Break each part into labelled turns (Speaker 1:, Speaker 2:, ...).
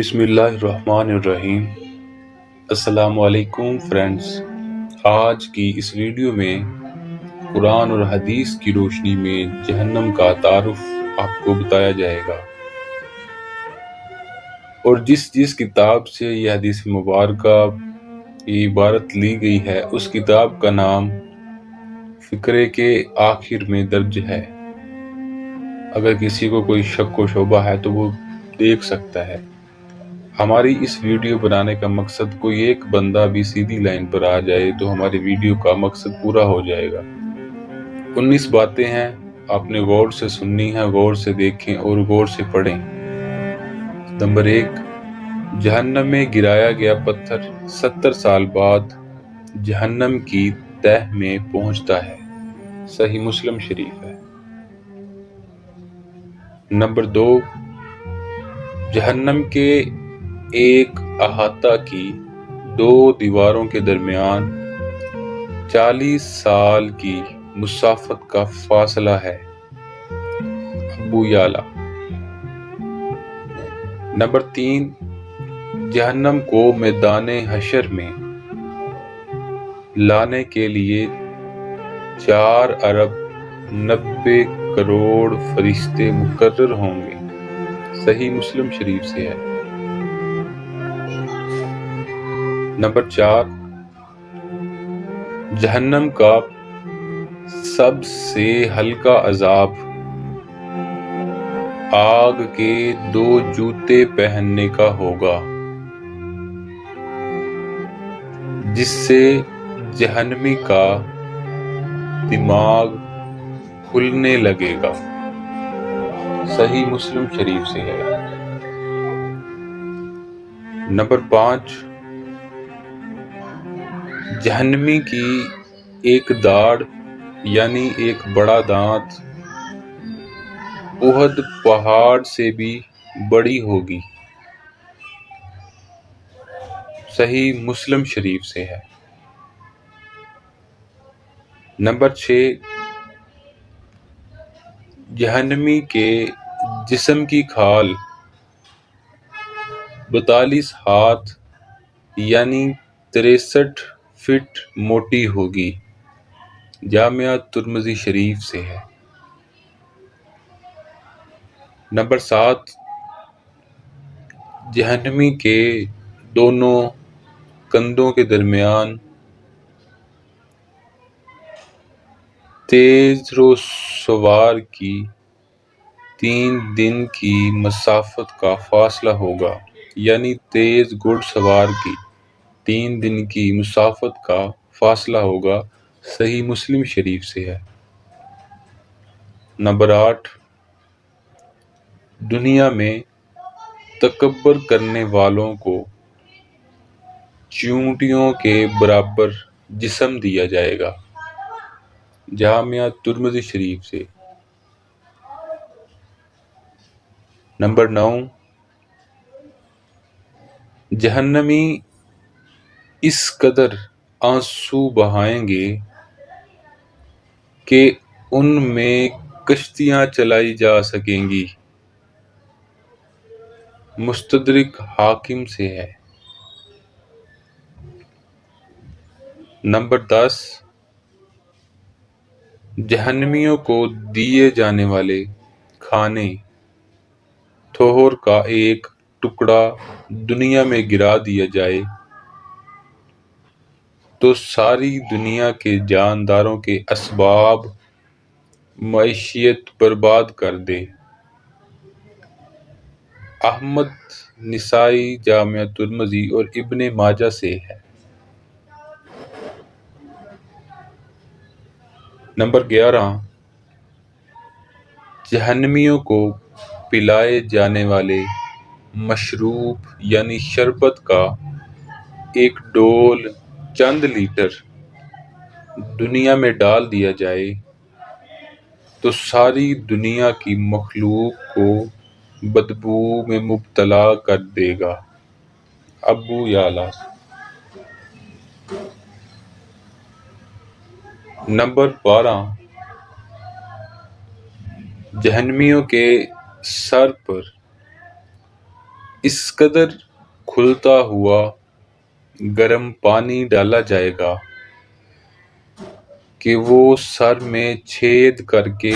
Speaker 1: بسم اللہ الرحمن الرحیم۔ السلام علیکم فرینڈز، آج کی اس ویڈیو میں قرآن اور حدیث کی روشنی میں جہنم کا تعارف آپ کو بتایا جائے گا، اور جس کتاب سے یہ حدیث مبارکہ یہ عبارت لی گئی ہے اس کتاب کا نام فقرے کے آخر میں درج ہے۔ اگر کسی کو کوئی شک و شبہ ہے تو وہ دیکھ سکتا ہے۔ ہماری اس ویڈیو بنانے کا مقصد کوئی ایک بندہ بھی سیدھی لائن پر آ جائے تو ہماری ویڈیو کا مقصد پورا ہو جائے گا۔ 19 باتیں ہیں، آپ نے غور سے سننی ہیں، غور سے دیکھیں اور غور سے پڑھیں۔ نمبر 1، جہنم میں گرایا گیا پتھر 70 سال بعد جہنم کی تہہ میں پہنچتا ہے، صحیح مسلم شریف ہے۔ نمبر 2، جہنم کے ایک احاطہ کی 2 دیواروں کے درمیان 40 سال کی مسافت کا فاصلہ ہے، ابو یعلا۔ نمبر 3، جہنم کو میدان حشر میں لانے کے لیے 4 ارب 90 کروڑ فرشتے مقرر ہوں گے، صحیح مسلم شریف سے ہے۔ نمبر 4، جہنم کا سب سے ہلکا عذاب آگ کے 2 جوتے پہننے کا ہوگا، جس سے جہنمی کا دماغ کھلنے لگے گا، صحیح مسلم شریف سے ہے۔ نمبر 5، جہنمی کی ایک داڑھ یعنی ایک بڑا دانت احد پہاڑ سے بھی بڑی ہوگی، صحیح مسلم شریف سے ہے۔ نمبر 6، جہنمی کے جسم کی کھال 42 ہاتھ یعنی 63 فٹ موٹی ہوگی، جامعہ ترمذی شریف سے ہے۔ نمبر 7، جہنمی کے دونوں کندھوں کے درمیان تیز رو سوار کی 3 دن کی مسافت کا فاصلہ ہوگا، یعنی تیز گھڑ سوار کی 3 دن کی مسافت کا فاصلہ ہوگا، صحیح مسلم شریف سے ہے۔ نمبر 8، دنیا میں تکبر کرنے والوں کو چیونٹیوں کے برابر جسم دیا جائے گا، جامعہ ترمذی شریف سے۔ نمبر 9، جہنمی اس قدر آنسو بہائیں گے کہ ان میں کشتیاں چلائی جا سکیں گی، مستدرک حاکم سے ہے۔ نمبر 10، جہنمیوں کو دیے جانے والے کھانے تھوہر کا ایک ٹکڑا دنیا میں گرا دیا جائے تو ساری دنیا کے جانداروں کے اسباب معیشت برباد کر دے، احمد، نسائی، جامعہ ترمذی اور ابن ماجہ سے ہے۔ نمبر 11، جہنمیوں کو پلائے جانے والے مشروب یعنی شربت کا ایک ڈول چند لیٹر دنیا میں ڈال دیا جائے تو ساری دنیا کی مخلوق کو بدبو میں مبتلا کر دے گا، ابو یعلا۔ نمبر 12، جہنمیوں کے سر پر اس قدر کھلتا ہوا گرم پانی ڈالا جائے گا کہ وہ سر میں چھید کر کے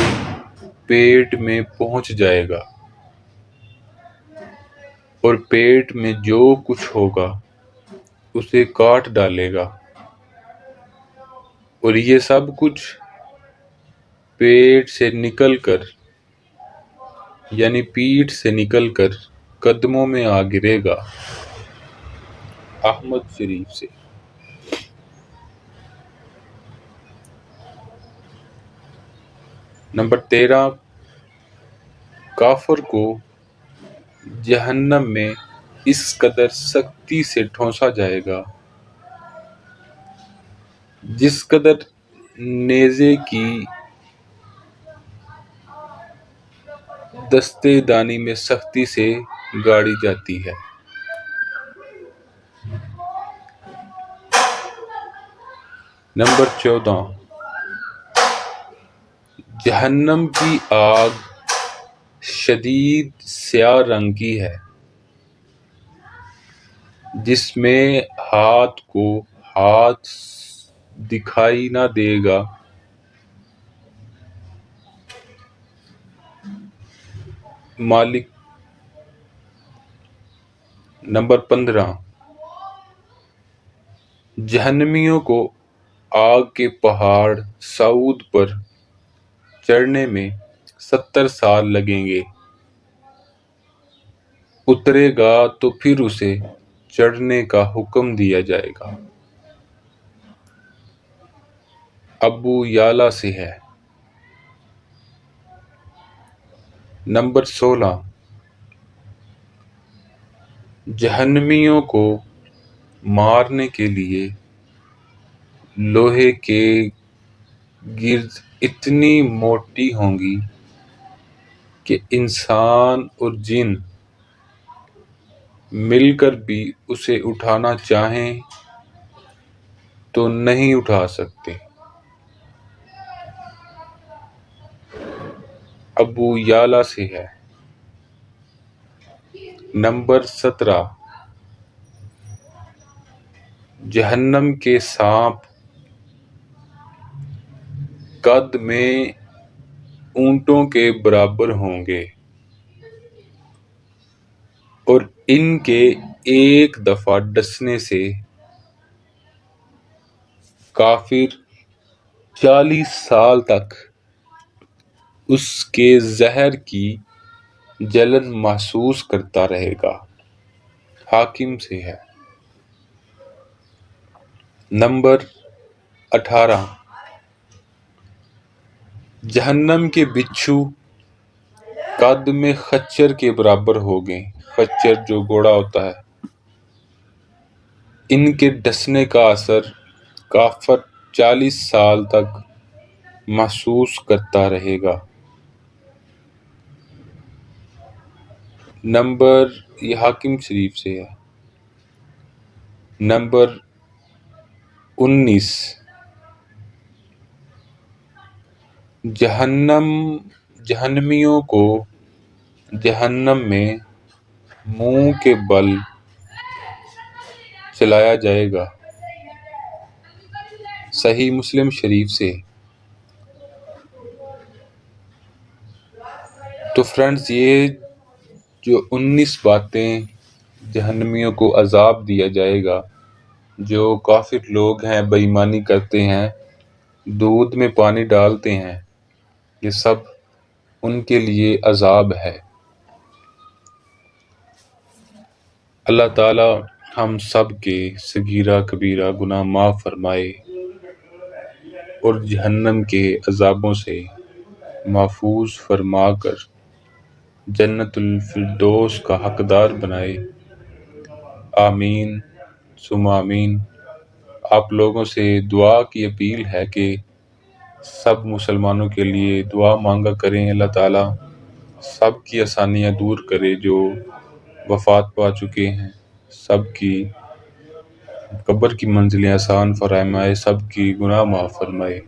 Speaker 1: پیٹ میں پہنچ جائے گا، اور پیٹ میں جو کچھ ہوگا اسے کاٹ ڈالے گا، اور یہ سب کچھ پیٹ سے نکل کر یعنی پیٹھ سے نکل کر قدموں میں آ گرے گا۔ احمد شریف سے۔ نمبر 13، کافر کو جہنم میں اس قدر سختی سے ٹھونسا جائے گا جس قدر نیزے کی دستے دانی میں سختی سے گاڑی جاتی ہے۔ نمبر 14، جہنم کی آگ شدید سیاہ رنگ کی ہے جس میں ہاتھ کو ہاتھ دکھائی نہ دے گا، مالک۔ نمبر 15، جہنمیوں کو آگ کے پہاڑ صعود پر چڑھنے میں 70 سال لگیں گے، اترے گا تو پھر اسے چڑھنے کا حکم دیا جائے گا۔ ابو یعلا سے ہے۔ نمبر 16، جہنمیوں کو مارنے کے لیے لوہے کے گرد اتنی موٹی ہوں گی کہ انسان اور جن مل کر بھی اسے اٹھانا چاہیں تو نہیں اٹھا سکتے۔ ابو یعلا سے ہے۔ نمبر 17، جہنم کے سانپ قد میں اونٹوں کے برابر ہوں گے، اور ان کے ایک دفعہ ڈسنے سے کافر 40 سال تک اس کے زہر کی جلن محسوس کرتا رہے گا۔ حاکم سے ہے۔ نمبر 18، جہنم کے بچھو قد میں خچر کے برابر ہوگے، خچر جو گھوڑا ہوتا ہے۔ ان کے ڈسنے کا اثر کافر 40 سال تک محسوس کرتا رہے گا۔ نمبر، یہ حاکم شریف سے ہے۔ نمبر 19، جہنمیوں کو جہنم میں منہ کے بل چلایا جائے گا۔ صحیح مسلم شریف سے۔ تو فرینڈز، یہ جو 19 باتیں جہنمیوں کو عذاب دیا جائے گا، جو کافر لوگ ہیں، بے ایمانی کرتے ہیں، دودھ میں پانی ڈالتے ہیں، یہ سب ان کے لیے عذاب ہے۔ اللہ تعالی ہم سب کے صغیرہ کبیرہ گناہ معاف فرمائے اور جہنم کے عذابوں سے محفوظ فرما کر جنت الفردوس کا حقدار بنائے۔ آمین ثم آمین۔ آپ لوگوں سے دعا کی اپیل ہے کہ سب مسلمانوں کے لیے دعا مانگا کریں، اللہ تعالیٰ سب کی آسانیاں دور کرے، جو وفات پا چکے ہیں سب کی قبر کی منزلیں آسان فرمائے، سب کی گناہ معاف فرمائے۔